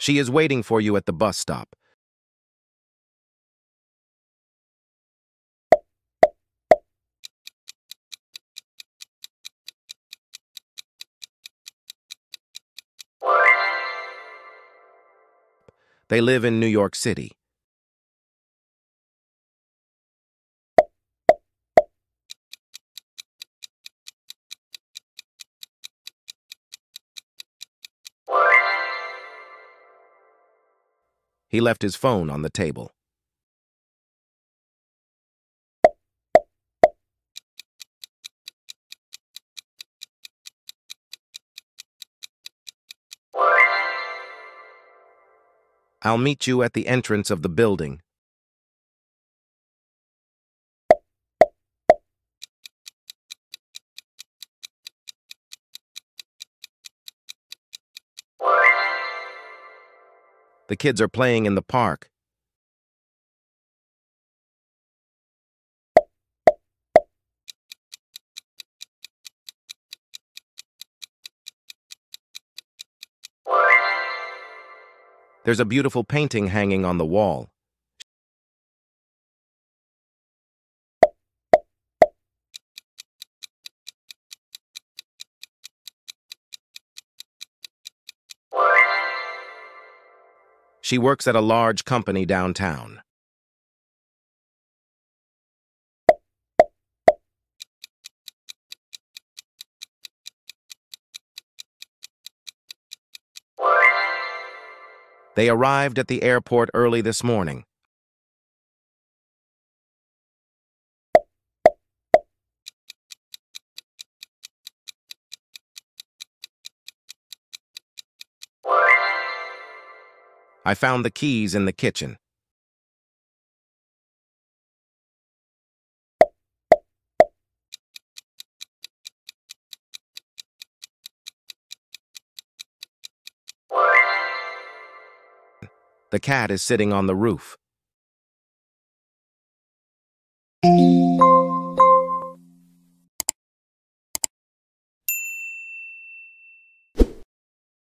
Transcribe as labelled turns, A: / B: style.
A: She is waiting for you at the bus stop. They live in New York City. He left his phone on the table. I'll meet you at the entrance of the building. The kids are playing in the park. There's a beautiful painting hanging on the wall. She works at a large company downtown. They arrived at the airport early this morning. I found the keys in the kitchen. The cat is sitting on the roof.